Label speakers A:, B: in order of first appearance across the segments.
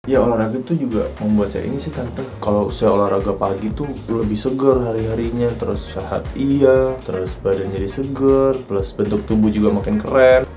A: Ya olahraga itu juga membuat saya ini sih tante. Kalau saya olahraga pagi tuh lebih segar hari-harinya. Terus sehat iya, terus badan jadi segar, plus bentuk tubuh juga makin keren.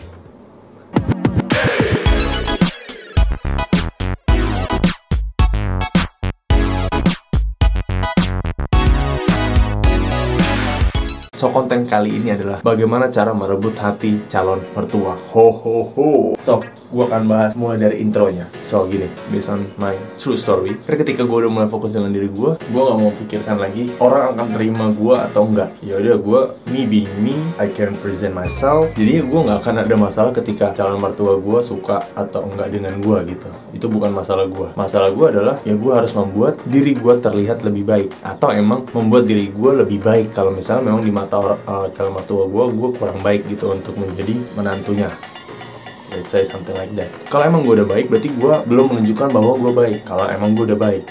A: So, konten kali ini adalah bagaimana cara merebut hati calon mertua. Ho ho ho. So, gue akan bahas mulai dari intronya. So, gini, based on my true story. Karena ketika gue udah mulai fokus dengan diri gue gak mau pikirkan lagi orang akan terima gue atau enggak. Ya udah, gue me being me, I can present myself. Jadi gue gak akan ada masalah ketika calon mertua gue suka atau enggak dengan gue gitu. Itu bukan masalah gue. Masalah gue adalah ya gue harus membuat diri gue terlihat lebih baik, atau emang membuat diri gue lebih baik kalau misalnya memang di mata calon mertua gue kurang baik gitu untuk menjadi menantunya. Let's say something like that. Kalau emang gue udah baik, berarti gue belum menunjukkan bahwa gue baik. Kalau emang gue udah baik,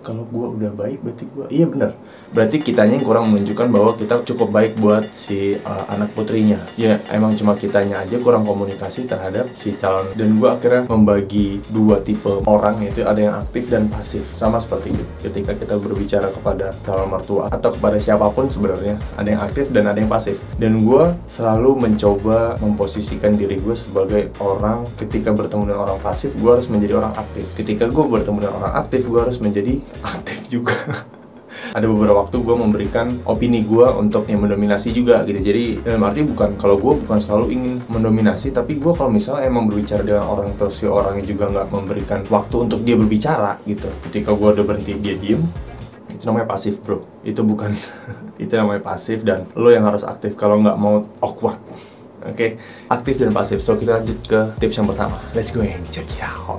A: kalau gue udah baik, berarti gue, iya bener, berarti kitanya yang kurang menunjukkan bahwa kita cukup baik buat si anak putrinya. Ya emang cuma kitanya aja kurang komunikasi terhadap si calon. Dan gue akhirnya membagi dua tipe orang, yaitu ada yang aktif dan pasif. Sama seperti itu ketika kita berbicara kepada calon mertua atau kepada siapapun, sebenarnya ada yang aktif dan ada yang pasif. Dan gue selalu mencoba memposisikan diri gue sebagai orang. Ketika bertemu dengan orang pasif, gue harus menjadi orang aktif. Ketika gue bertemu dengan orang aktif, gue harus menjadi aktif juga. Ada beberapa waktu gue memberikan opini gue untuk yang mendominasi juga gitu. Jadi dalam arti bukan, kalau gue bukan selalu ingin mendominasi, tapi gue kalau misalnya emang berbicara dengan orang terus si orangnya juga nggak memberikan waktu untuk dia berbicara gitu, ketika gue udah berhenti dia diem, itu namanya pasif bro. Itu bukan itu namanya pasif, dan lo yang harus aktif kalau nggak mau awkward. Oke, aktif dan pasif. So kita lanjut ke tips yang pertama. Let's go and check it out.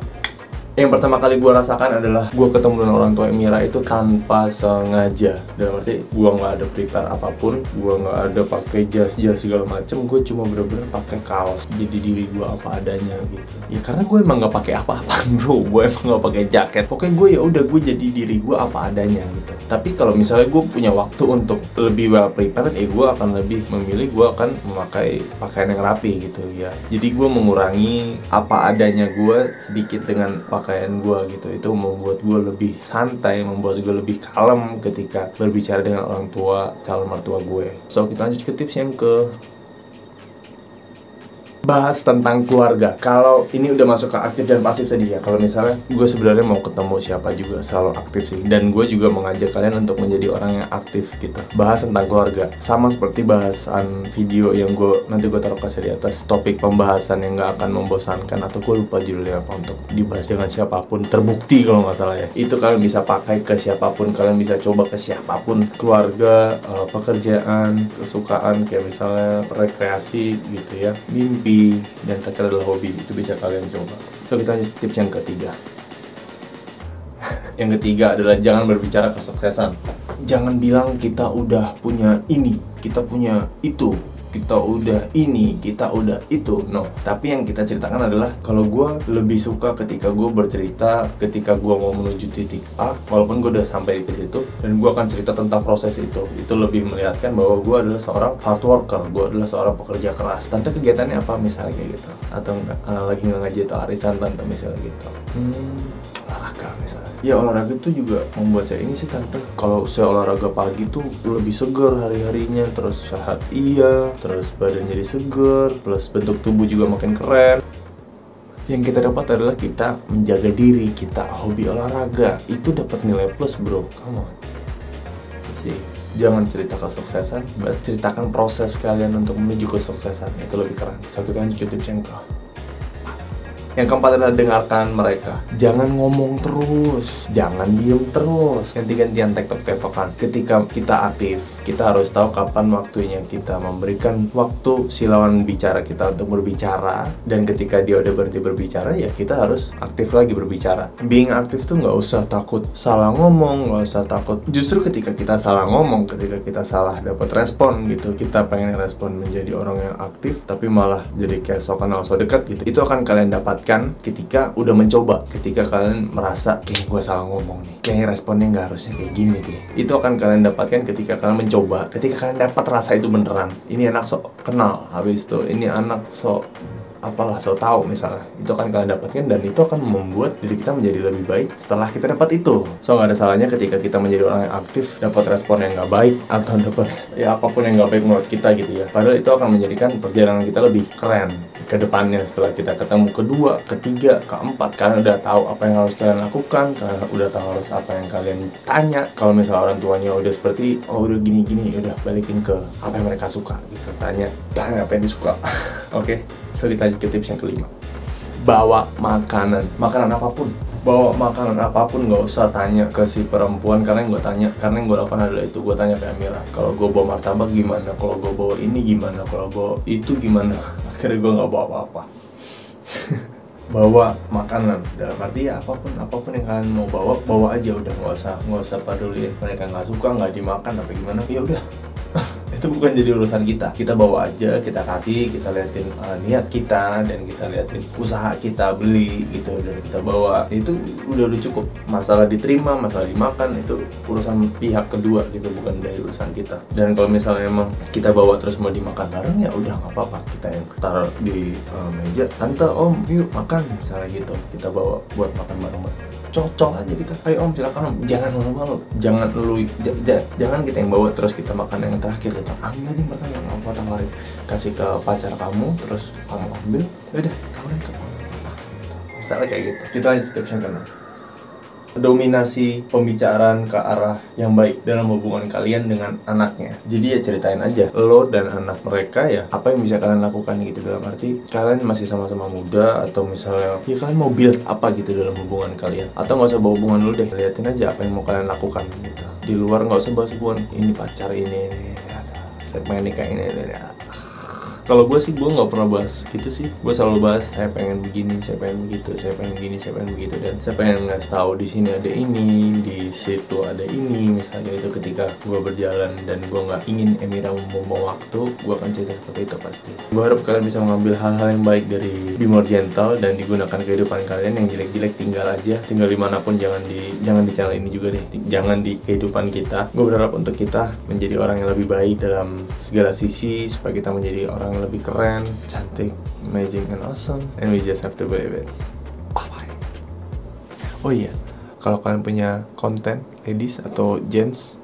A: Yang pertama kali gue rasakan adalah gue ketemu dengan orang tua Mira itu tanpa sengaja. Dalam arti gue nggak ada prepare apapun, gue nggak ada pakai jas segala macem. Gue cuma bener-bener pakai kaos, jadi diri gue apa adanya gitu. Ya karena gue emang nggak pakai apa-apaan bro, gue emang nggak pakai jaket. Pokoknya gue ya udah, gue jadi diri gue apa adanya gitu. Tapi kalau misalnya gue punya waktu untuk lebih well prepared, gue akan lebih memilih, gue akan memakai pakaian yang rapi gitu ya. Jadi gue mengurangi apa adanya gue sedikit dengan pakaian gue gitu. Itu membuat gue lebih santai, membuat gue lebih kalem ketika berbicara dengan orang tua calon mertua gue. So kita lanjut ke tips yang ke bahas tentang keluarga. Kalau ini udah masuk ke aktif dan pasif tadi ya. Kalau misalnya gue sebenarnya mau ketemu siapa juga selalu aktif sih. Dan gue juga mengajak kalian untuk menjadi orang yang aktif gitu. Bahas tentang keluarga. Sama seperti bahasan video yang nanti gue taruh kasih di atas. Topik pembahasan yang gak akan membosankan, atau gue lupa judulnya apa, untuk dibahas dengan siapapun. Terbukti kalau nggak salah ya. Itu kalian bisa pakai ke siapapun. Kalian bisa coba ke siapapun. Keluarga, pekerjaan, kesukaan, kayak misalnya rekreasi gitu ya. Mimpi, dan terakhir adalah hobi. Itu bisa kalian coba. So kita lanjut tips yang ketiga. Yang ketiga adalah jangan berbicara kesuksesan. Jangan bilang kita udah punya ini, kita punya itu, kita udah ini, kita udah itu. No, tapi yang kita ceritakan adalah, kalau gue lebih suka ketika gue bercerita ketika gue mau menuju titik A, walaupun gue udah sampai di situ, dan gue akan cerita tentang proses itu. Itu lebih melihatkan bahwa gue adalah seorang hard worker, gue adalah seorang pekerja keras. Tante kegiatannya apa misalnya kayak gitu, atau lagi nggak ngaji atau arisan tante misalnya gitu. Olahraga misalnya. Ya olahraga itu juga membuat saya ini sih tante. Kalau saya olahraga pagi tuh lebih segar hari-harinya, terus sehat iya, terus badan jadi segar, plus bentuk tubuh juga makin keren. Yang kita dapat adalah kita menjaga diri, kita hobi olahraga, itu dapat nilai plus bro. Come on sih, jangan cerita kesuksesan, ceritakan proses kalian untuk menuju kesuksesan. Itu lebih keren. So kita lanjut ke tips yang Yang keempat adalah dengarkan mereka. Jangan ngomong terus, jangan diem terus, ganti-gantian tektok-tektokan. Ketika kita aktif, kita harus tahu kapan waktunya kita memberikan waktu si lawan bicara kita untuk berbicara. Dan ketika dia udah berhenti berbicara, ya kita harus aktif lagi berbicara. Being aktif tuh nggak usah takut salah ngomong, nggak usah takut. Justru ketika kita salah ngomong, ketika kita salah dapat respon gitu, kita pengen respon menjadi orang yang aktif, tapi malah jadi kayak so kenal so dekat gitu. Itu akan kalian dapat ketika udah mencoba. Ketika kalian merasa kayak gue salah ngomong nih, kayaknya responnya nggak harusnya kayak gini deh. Itu akan kalian dapatkan ketika kalian mencoba. Ketika kalian dapat rasa itu beneran, ini anak sok kenal, habis itu ini anak sok apalah, so tahu misalnya, itu akan kalian dapatkan dan itu akan membuat diri kita menjadi lebih baik setelah kita dapat itu. So nggak ada salahnya ketika kita menjadi orang yang aktif dapat respon yang nggak baik atau dapat ya apapun yang nggak baik menurut kita gitu ya. Padahal itu akan menjadikan perjalanan kita lebih keren ke depannya setelah kita ketemu kedua, ketiga, keempat. Kalian udah tahu apa yang harus kalian lakukan, kalian udah tahu harus apa yang kalian tanya. Kalau misalnya orang tuanya udah seperti udah gini-gini, udah balikin ke apa yang mereka suka gitu. Tanya apa yang disuka. Oke. So kita lanjut ke tips yang kelima. Bawa makanan apapun. Bawa makanan apapun, nggak usah tanya ke si perempuan. Karena yang gue tanya, karena yang gue lakukan adalah itu, gue tanya ke Amira, kalau gue bawa martabak gimana, kalau gue bawa ini gimana, kalau bawa itu gimana. Akhirnya gue nggak bawa apa-apa. Bawa makanan dalam arti ya apapun yang kalian mau bawa aja, udah nggak usah peduliin mereka nggak suka, nggak dimakan apa gimana, ya udah. Itu bukan jadi urusan kita. Kita bawa aja, kita kasih, kita liatin niat kita, dan kita liatin usaha kita beli gitu, dan kita bawa. Itu udah cukup. Masalah diterima, masalah dimakan, itu urusan pihak kedua gitu, bukan dari urusan kita. Dan kalau misalnya emang kita bawa terus mau dimakan bareng, ya udah nggak apa-apa, kita yang taruh di meja, tante, om, yuk makan misalnya gitu, kita bawa buat makan bareng-bareng. Cocok aja kita, ayo om silakan om, jangan malu-malu, jangan kita yang bawa terus kita makan yang terakhir gitu. Ambil aja makan yang aku tawarin, kasih ke pacar kamu, terus kamu ambil, udah tawarin ke apa, misalnya kayak gitu. Kita lanjut tips yang keenam. Dominasi pembicaraan ke arah yang baik dalam hubungan kalian dengan anaknya. Jadi ya ceritain aja lo dan anak mereka ya apa yang bisa kalian lakukan gitu, dalam arti kalian masih sama-sama muda, atau misalnya ya kalian mau build apa gitu dalam hubungan kalian, atau nggak usah bawa hubungan dulu deh, liatin aja apa yang mau kalian lakukan gitu di luar. Nggak usah bahas hubungan ini pacar ini segmen nikah ini. Kalau gue sih, gue nggak pernah bahas gitu sih. Gue selalu bahas saya pengen begini, saya pengen begitu, saya pengen begini, saya pengen begitu, dan saya pengen ngasih tahu di sini ada ini, di situ ada ini, misalnya itu. Ketika gue berjalan dan gue nggak ingin Amira membuang waktu, gue akan cerita seperti itu pasti. Gue harap kalian bisa mengambil hal-hal yang baik dari Be More Gentle dan digunakan kehidupan kalian. Yang jelek-jelek tinggal aja, tinggal dimanapun, jangan di channel ini juga deh, jangan di kehidupan kita. Gue berharap untuk kita menjadi orang yang lebih baik dalam segala sisi, supaya kita menjadi orang yang lebih keren, cantik, amazing, and awesome, and we just have to believe it. Bye-bye. Oh iya, kalau kalian punya konten ladies atau gents